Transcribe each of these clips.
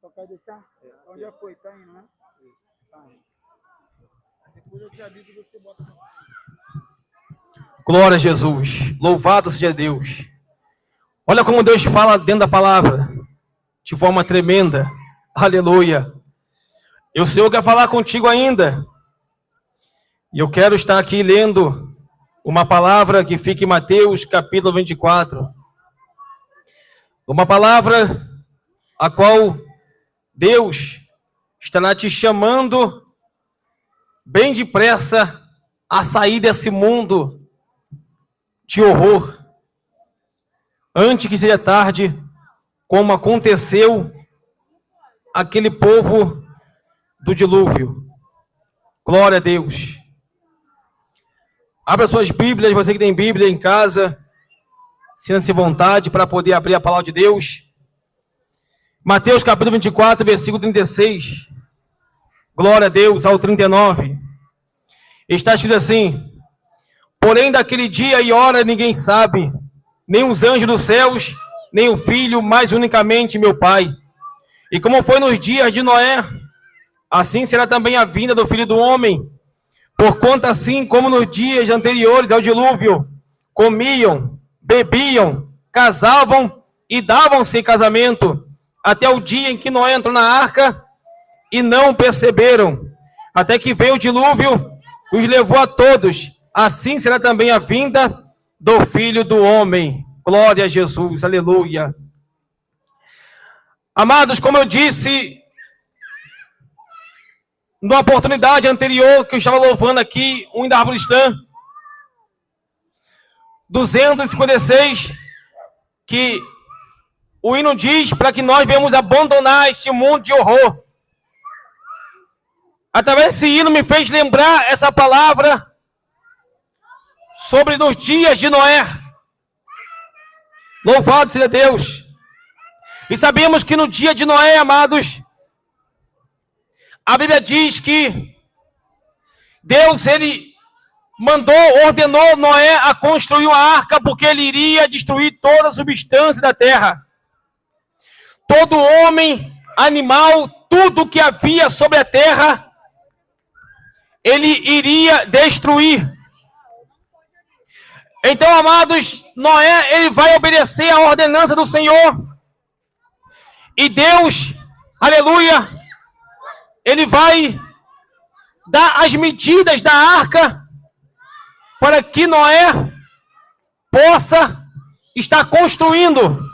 tocar e deixar? Onde já foi? Tá indo, né? Tá indo. Depois eu te aviso e você bota no... Glória a Jesus. Louvado seja Deus. Olha como Deus fala dentro da palavra. De forma tremenda. Aleluia. E o Senhor quer falar contigo ainda. E eu quero estar aqui lendo uma palavra que fica em Mateus capítulo 24. Uma palavra a qual Deus estará te chamando bem depressa a sair desse mundo de horror. Antes que seja tarde, como aconteceu aquele povo do dilúvio. Glória a Deus. Abra suas Bíblias, você que tem Bíblia em casa, sinta-se vontade para poder abrir a palavra de Deus. Mateus capítulo 24, versículo 36. Glória a Deus, ao 39. Está escrito assim: porém daquele dia e hora ninguém sabe, nem os anjos dos céus, nem o Filho, mas unicamente meu Pai. E como foi nos dias de Noé, assim será também a vinda do Filho do Homem. Porquanto assim como nos dias anteriores ao dilúvio, comiam, bebiam, casavam e davam-se em casamento, até o dia em que Noé entrou na arca, e não perceberam, até que veio o dilúvio, os levou a todos. Assim será também a vinda do Filho do Homem. Glória a Jesus, aleluia. Amados, como eu disse numa oportunidade anterior, que eu estava louvando aqui, o hino da árvore cristã, 256, que o hino diz para que nós venhamos abandonar este mundo de horror. Através desse hino me fez lembrar essa palavra sobre nos dias de Noé. Louvado seja Deus. E sabemos que no dia de Noé, amados, a Bíblia diz que Deus, ele ordenou Noé a construir uma arca, porque ele iria destruir toda a substância da terra. Todo homem, animal, tudo que havia sobre a terra, ele iria destruir. Então, amados, Noé, ele vai obedecer a ordenança do Senhor. E Deus, aleluia, ele vai dar as medidas da arca para que Noé possa estar construindo.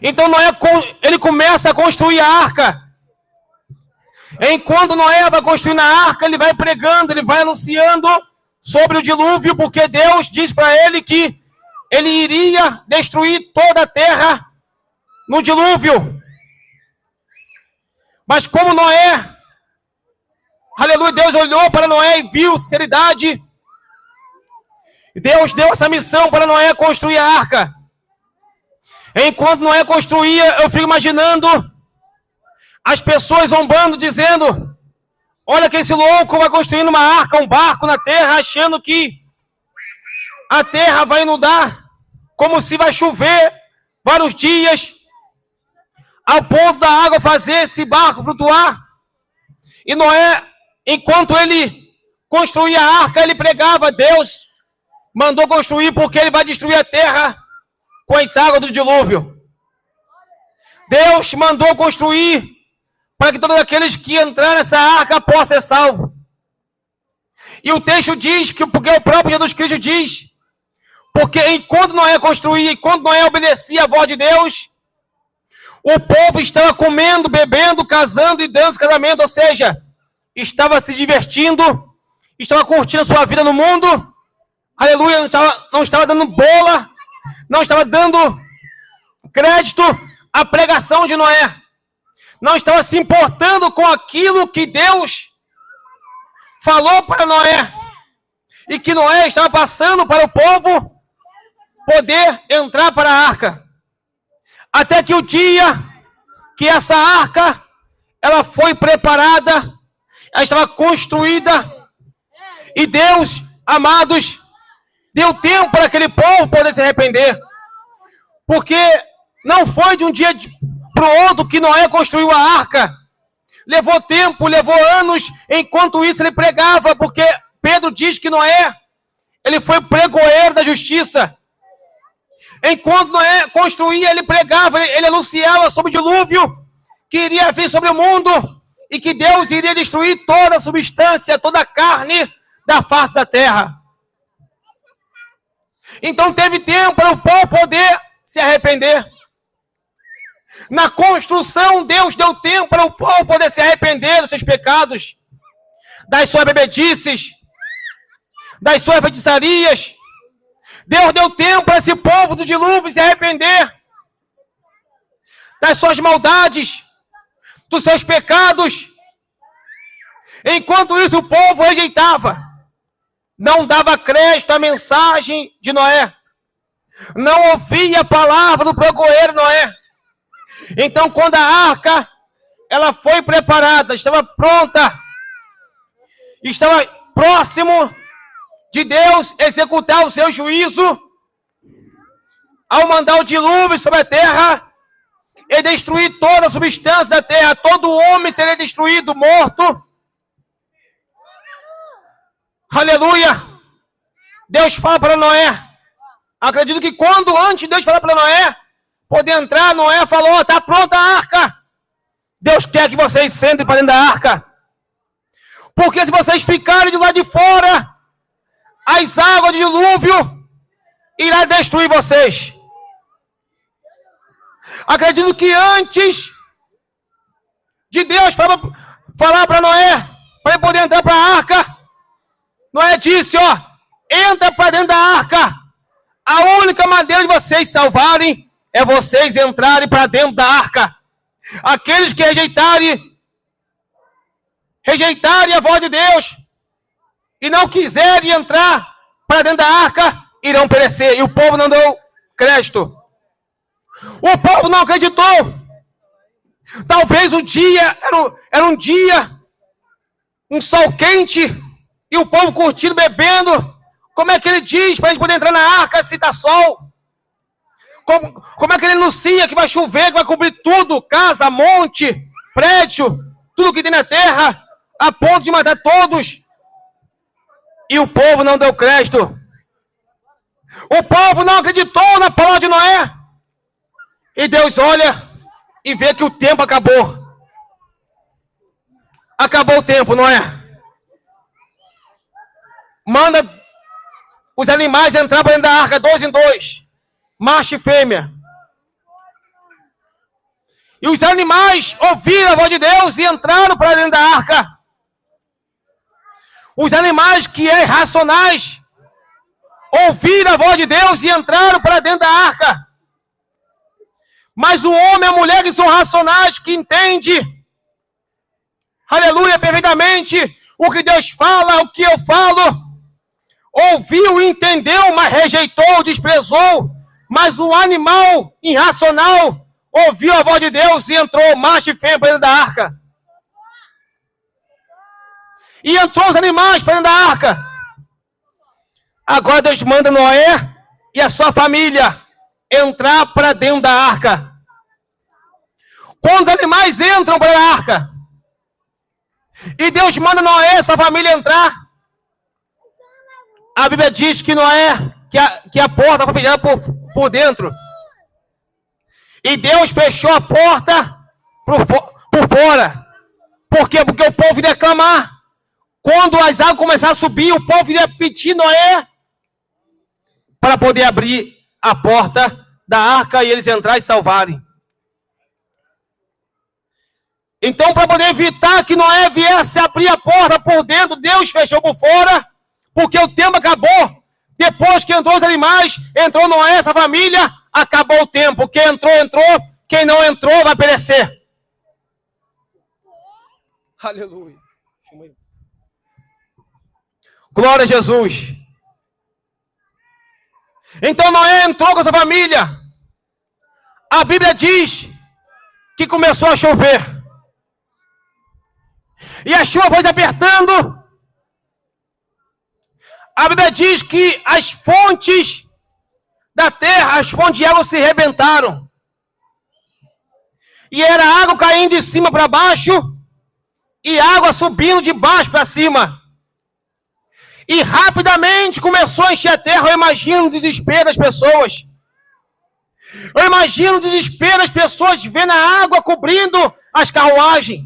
Então Noé, ele começa a construir a arca. Enquanto Noé vai construindo a arca, ele vai pregando, ele vai anunciando sobre o dilúvio, porque Deus diz para ele que ele iria destruir toda a terra no dilúvio. Mas como Noé, aleluia, Deus olhou para Noé e viu sinceridade, Deus deu essa missão para Noé construir a arca. Enquanto Noé construía, eu fico imaginando as pessoas zombando, dizendo: olha que esse louco vai construindo uma arca, um barco na terra, achando que a terra vai inundar, como se vai chover vários dias, ao ponto da água fazer esse barco flutuar. E Noé, enquanto ele construía a arca, ele pregava: Deus mandou construir porque ele vai destruir a terra com as águas do dilúvio. Deus mandou construir para que todos aqueles que entrarem nessa arca possam ser salvos. E o texto diz que, porque o próprio Jesus Cristo diz, porque enquanto Noé construía, enquanto Noé obedecia a voz de Deus, o povo estava comendo, bebendo, casando e dando casamento, ou seja, estava se divertindo, estava curtindo a sua vida no mundo, aleluia, não estava dando bola, não estava dando crédito à pregação de Noé, não estava se importando com aquilo que Deus falou para Noé, e que Noé estava passando para o povo poder entrar para a arca. Até que o dia que essa arca, ela foi preparada, ela estava construída, e Deus, amados, deu tempo para aquele povo poder se arrepender, porque não foi de um dia para o outro que Noé construiu a arca. Levou tempo, levou anos. Enquanto isso ele pregava, porque Pedro diz que Noé, ele foi pregoeiro da justiça. Enquanto Noé construía, ele pregava, ele anunciava sobre o dilúvio que iria vir sobre o mundo e que Deus iria destruir toda a substância, toda a carne da face da terra. Então teve tempo para o povo poder se arrepender. Na construção, Deus deu tempo para o povo poder se arrepender dos seus pecados, das suas bebedices, das suas feitiçarias. Deus deu tempo para esse povo do dilúvio se arrepender das suas maldades, dos seus pecados. Enquanto isso, o povo rejeitava, não dava crédito à mensagem de Noé, não ouvia a palavra do pregoeiro Noé. Então, quando a arca ela foi preparada, estava pronta, estava próximo de Deus executar o seu juízo, ao mandar o dilúvio sobre a terra e destruir toda a substância da terra, todo homem seria destruído, morto. Aleluia! Deus fala para Noé. Acredito que quando antes Deus falar para Noé poder entrar, Noé falou: está pronta a arca. Deus quer que vocês sentem para dentro da arca. Porque se vocês ficarem do lado de fora, as águas do dilúvio irá destruir vocês. Acredito que antes de Deus falar para Noé, para ele poder entrar para a arca, Noé disse: ó, entra para dentro da arca. A única maneira de vocês salvarem é vocês entrarem para dentro da arca. Aqueles que rejeitarem a voz de Deus e não quiserem entrar para dentro da arca, irão perecer. E o povo não deu crédito. O povo não acreditou. Talvez o dia era um dia, um sol quente, e o povo curtindo, bebendo. Como é que ele diz para a gente poder entrar na arca se está sol? Como é que ele anuncia que vai chover, que vai cobrir tudo, casa, monte, prédio, tudo que tem na terra, a ponto de matar todos? E o povo não deu crédito. O povo não acreditou na palavra de Noé. E Deus olha e vê que o tempo acabou. Acabou o tempo, Noé. Manda os animais entrar para dentro da arca, 2 em 2, macho e fêmea. E os animais ouviram a voz de Deus e entraram para dentro da arca. Os animais que é irracionais ouviram a voz de Deus e entraram para dentro da arca. Mas o homem e a mulher que são racionais, que entendem, aleluia, perfeitamente, o que Deus fala, o que eu falo, ouviu, entendeu, mas rejeitou, desprezou. Mas o animal irracional ouviu a voz de Deus e entrou, macho e fêmea, para dentro da arca. E entrou os animais para dentro da arca. Agora Deus manda Noé e a sua família entrar para dentro da arca. Quando os animais entram para a arca, e Deus manda Noé e sua família entrar, a Bíblia diz que Noé, que a porta foi fechada por dentro. E Deus fechou a porta por fora. Por quê? Porque o povo iria clamar. Quando as águas começaram a subir, o povo iria pedir Noé para poder abrir a porta da arca e eles entrarem e salvarem. Então, para poder evitar que Noé viesse abrir a porta por dentro, Deus fechou por fora, porque o tempo acabou. Depois que entrou os animais, entrou Noé, essa família, acabou o tempo. Quem entrou, entrou. Quem não entrou, vai perecer. Aleluia. Glória a Jesus. Então Noé entrou com essa família. A Bíblia diz que começou a chover. E a chuva foi se apertando. A Bíblia diz que as fontes da terra, as fontes de água se rebentaram. E era água caindo de cima para baixo e água subindo de baixo para cima. E rapidamente começou a encher a terra. Eu imagino o desespero das pessoas. Eu imagino o desespero das pessoas vendo a água cobrindo as carruagens.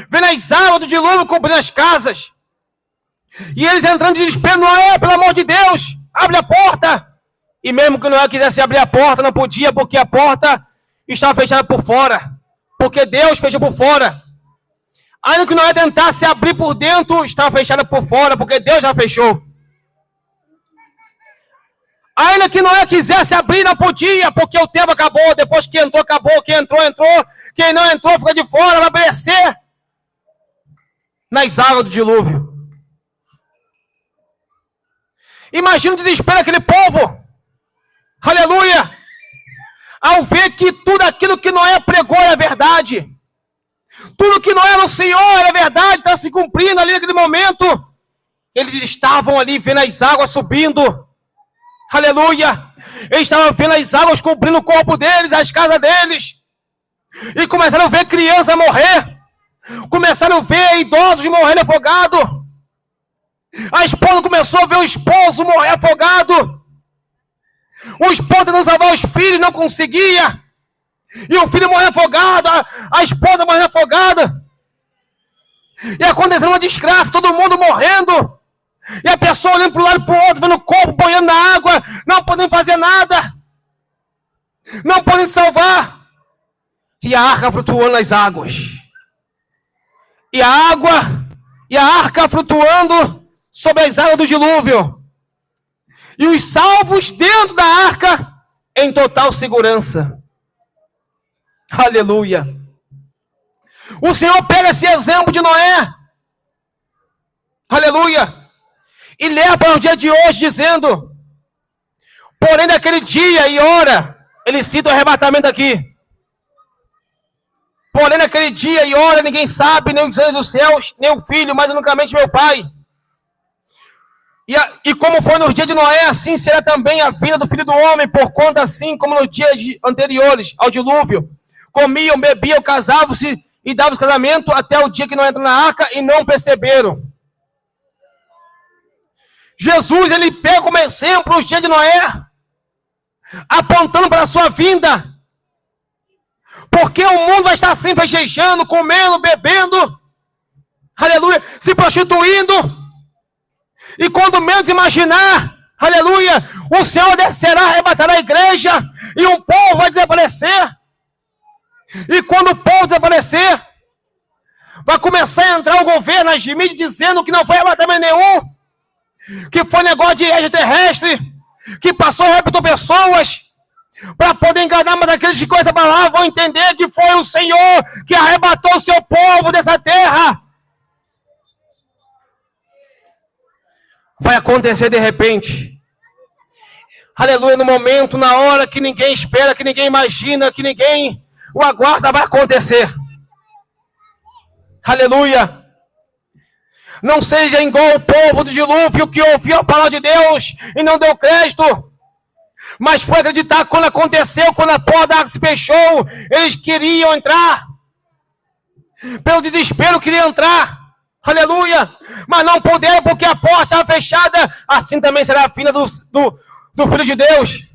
Vendo as águas do dilúvio cobrindo as casas. E eles entrando em desespero. Noé, pelo amor de Deus, abre a porta. E mesmo que Noé quisesse abrir a porta, não podia, porque a porta estava fechada por fora. Porque Deus fechou por fora. Ainda que Noé tentasse abrir por dentro, estava fechada por fora, porque Deus já fechou. Ainda que Noé quisesse abrir, não podia, porque o tempo acabou. Depois que entrou, acabou. Quem entrou, entrou. Quem não entrou, fica de fora, vai perecer nas águas do dilúvio. Imagina o desespero daquele povo. Aleluia! Ao ver que tudo aquilo que Noé pregou era verdade. Tudo que Noé anunciou era verdade, está se cumprindo ali naquele momento. Eles estavam ali vendo as águas subindo. Aleluia! Eles estavam vendo as águas cobrindo o corpo deles, as casas deles. E começaram a ver crianças morrer. Começaram a ver idosos morrendo afogados. A esposa começou a ver o esposo morrer afogado. O esposo tentando salvar os filhos, não conseguia. E o filho morreu afogado, a esposa morreu afogada. E acontecendo uma desgraça, todo mundo morrendo. E a pessoa olhando para um lado e para o outro, vendo o corpo boiando na água, não podendo fazer nada. Não podem salvar. E a arca flutuando nas águas. E a arca flutuando sobre as águas do dilúvio. E os salvos dentro da arca em total segurança. Aleluia. O Senhor pega esse exemplo de Noé. Aleluia. E leva para o dia de hoje dizendo: porém naquele dia e hora, ele cita o arrebatamento aqui. Porém naquele dia e hora ninguém sabe, nem os anjos dos céus, nem o filho, mas unicamente meu Pai. E como foi nos dias de Noé, assim será também a vinda do Filho do Homem, porquanto assim como nos dias anteriores ao dilúvio, comiam, bebiam, casavam-se e davam casamento até o dia que não entram na arca e não perceberam. Jesus, ele pega como exemplo os dias de Noé, apontando para a sua vinda. Porque o mundo vai estar assim festejando, comendo, bebendo, aleluia, se prostituindo. E quando menos imaginar, aleluia, o Senhor descerá, arrebatará a igreja e um povo vai desaparecer. E quando o povo desaparecer, vai começar a entrar o governo, as mídias dizendo que não foi arrebatamento nenhum, que foi negócio de extraterrestre, que passou e raptou pessoas, para poder enganar, mas aqueles que conhecem a palavra vão entender que foi o Senhor que arrebatou o seu povo dessa terra. Vai acontecer de repente. Aleluia, no momento, na hora que ninguém espera, que ninguém imagina, que ninguém o aguarda, vai acontecer. Aleluia. Não seja igual o povo do dilúvio que ouviu a palavra de Deus e não deu crédito. Mas foi acreditar quando aconteceu, quando a porta da água se fechou, eles queriam entrar. Pelo desespero queriam entrar. Aleluia. Mas não puderam porque a porta estava fechada. Assim também será a vinda do Filho de Deus.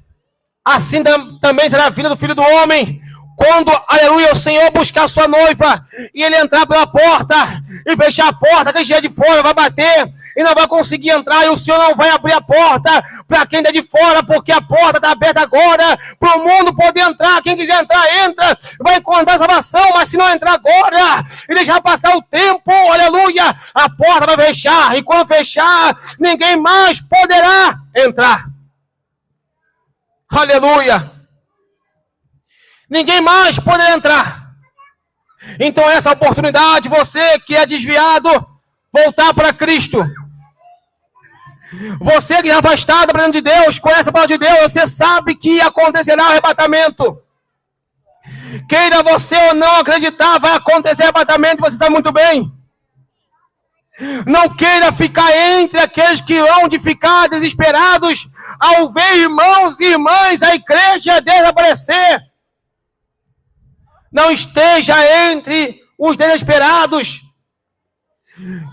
Assim também será a vinda do Filho do Homem. Quando, aleluia, o Senhor buscar a sua noiva e ele entrar pela porta e fechar a porta, quem estiver de fora vai bater e não vai conseguir entrar, e o Senhor não vai abrir a porta para quem está de fora, porque a porta está aberta agora para o mundo poder entrar. Quem quiser entrar, entra, vai encontrar salvação, mas se não entrar agora e deixar passar o tempo, aleluia, a porta vai fechar, e quando fechar, ninguém mais poderá entrar. Aleluia. Ninguém mais poderá entrar. Então essa oportunidade, você que é desviado, voltar para Cristo. Você que é afastado da presença de Deus, conhece a palavra de Deus, você sabe que acontecerá o arrebatamento. Queira você ou não acreditar, vai acontecer o arrebatamento, você sabe muito bem. Não queira ficar entre aqueles que hão de ficar desesperados ao ver irmãos e irmãs, a igreja desaparecer. não esteja entre os desesperados,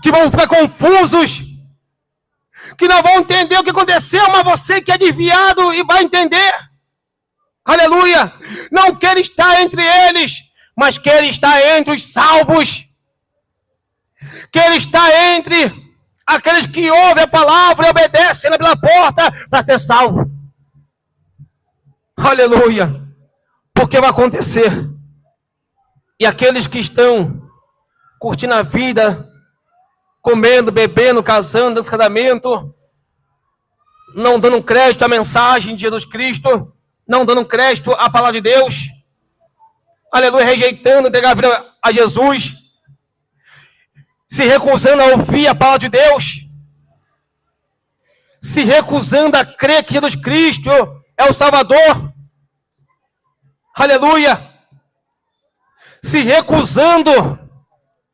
que vão ficar confusos, que não vão entender o que aconteceu, mas você que é desviado e vai entender. Aleluia! Não quer estar entre eles, mas quer estar entre os salvos. Quer estar entre aqueles que ouvem a palavra e obedecem pela porta para ser salvo. Aleluia! Porque vai acontecer. E aqueles que estão curtindo a vida, comendo, bebendo, casando, desse casamento, não dando crédito à mensagem de Jesus Cristo, não dando crédito à palavra de Deus, aleluia, rejeitando entregar a vida a Jesus, se recusando a ouvir a palavra de Deus, se recusando a crer que Jesus Cristo é o Salvador, aleluia, se recusando,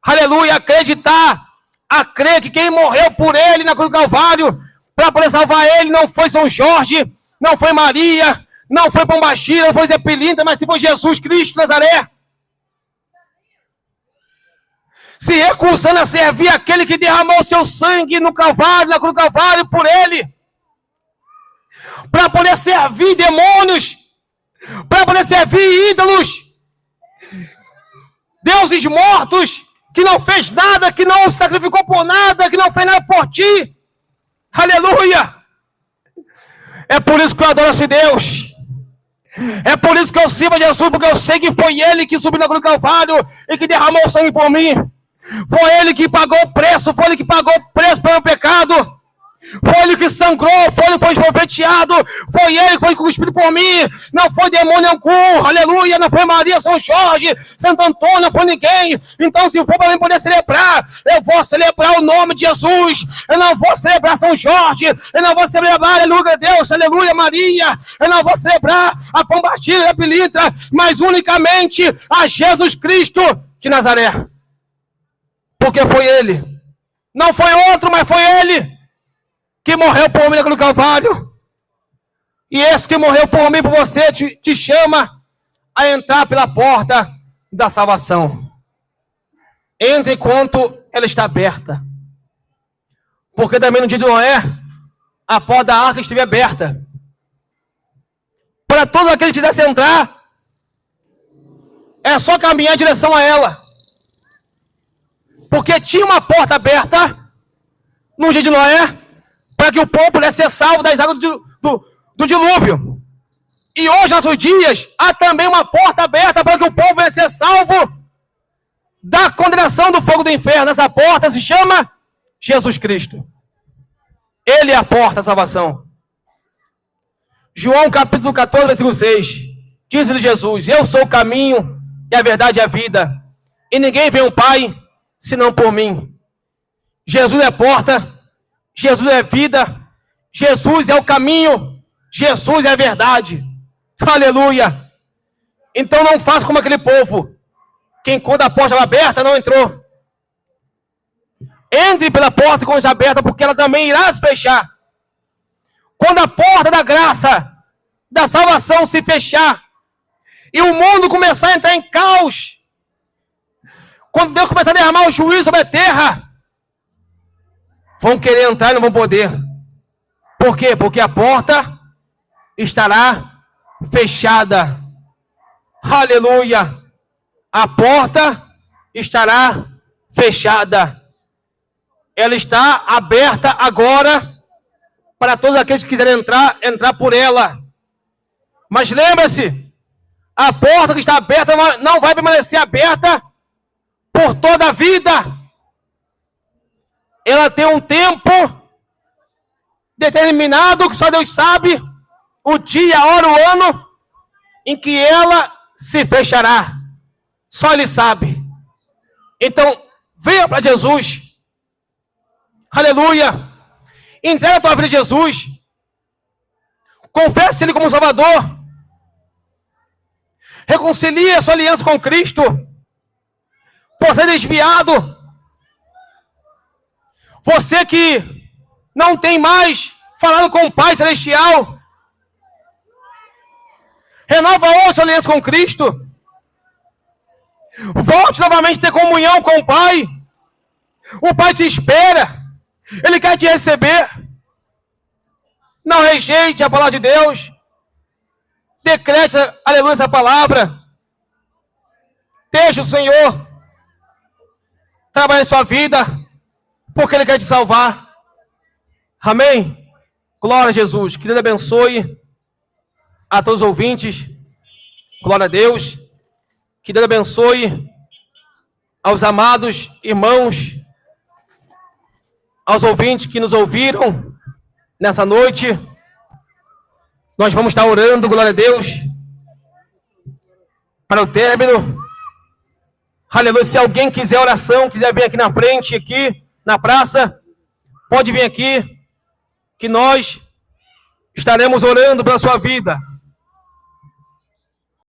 aleluia, a acreditar, a crer que quem morreu por ele na cruz do Calvário, para poder salvar ele, não foi São Jorge, não foi Maria, não foi Pombagira, não foi Zé Pilintra, mas foi Jesus Cristo de Nazaré. Se recusando a servir aquele que derramou seu sangue no Calvário, na cruz do Calvário, por ele, para poder servir demônios, para poder servir ídolos, deuses mortos, que não fez nada, que não se sacrificou por nada, que não fez nada por ti. Aleluia! É por isso que eu adoro esse Deus. É por isso que eu sirvo a Jesus, porque eu sei que foi Ele que subiu na cruz do Calvário e que derramou o sangue por mim. Foi Ele que pagou o preço, foi Ele que pagou o preço pelo meu pecado. Foi Ele que sangrou, foi Ele que foi esbofeteado, foi Ele que foi cuspido por mim, não foi demônio algum, aleluia, não foi Maria, São Jorge, Santo Antônio, não foi ninguém. Então, se for para mim poder celebrar, eu vou celebrar o nome de Jesus, eu não vou celebrar São Jorge, eu não vou celebrar, aleluia, Deus, aleluia, Maria, eu não vou celebrar a Pombagira, a Pilintra, mas unicamente a Jesus Cristo de Nazaré, porque foi Ele, não foi outro, mas foi Ele que morreu por mim no Calvário. E esse que morreu por mim, por você, te chama a entrar pela porta da salvação. Entre enquanto ela está aberta. Porque também no dia de Noé, a porta da arca esteve aberta. Para todos aqueles que quisessem entrar, é só caminhar em direção a ela. Porque tinha uma porta aberta no dia de Noé, para que o povo pudesse ser salvo das águas do dilúvio. E hoje, nossos dias, há também uma porta aberta para que o povo venha ser salvo da condenação do fogo do inferno. Essa porta se chama Jesus Cristo. Ele é a porta da salvação. João capítulo 14, versículo 6. Diz-lhe Jesus: eu sou o caminho e a verdade e a vida. E ninguém vê o Pai senão por mim. Jesus é a porta. Jesus é vida, Jesus é o caminho, Jesus é a verdade. Aleluia! Então não faça como aquele povo, que enquanto a porta estava aberta, não entrou. Entre pela porta quando está aberta, porque ela também irá se fechar. Quando a porta da graça, da salvação se fechar, e o mundo começar a entrar em caos, quando Deus começar a derramar o juízo sobre a terra, vão querer entrar e não vão poder. Por quê? Porque a porta estará fechada. Aleluia! A porta estará fechada. Ela está aberta agora para todos aqueles que quiserem entrar por ela. Mas lembre-se, a porta que está aberta não vai permanecer aberta por toda a vida. Ela tem um tempo determinado, que só Deus sabe, o dia, a hora, o ano, em que ela se fechará. Só Ele sabe. Então, venha para Jesus. Aleluia. Entrega a tua vida a Jesus. Confesse Ele como Salvador. Reconcilie a sua aliança com Cristo. Você é desviado. Você que não tem mais falado com o Pai Celestial, renova hoje a aliança com Cristo. Volte novamente a ter comunhão com o Pai. O Pai te espera. Ele quer te receber. Não rejeite a palavra de Deus. Decrete, aleluia, essa palavra. Deixe o Senhor trabalhar em sua vida, porque Ele quer te salvar. Amém? Glória a Jesus. Que Deus abençoe a todos os ouvintes. Glória a Deus. Que Deus abençoe aos amados irmãos, aos ouvintes que nos ouviram nessa noite. Nós vamos estar orando, glória a Deus, para o término. Aleluia. Se alguém quiser oração, quiser vir aqui na frente, aqui na praça, pode vir aqui, que nós estaremos orando pela sua vida.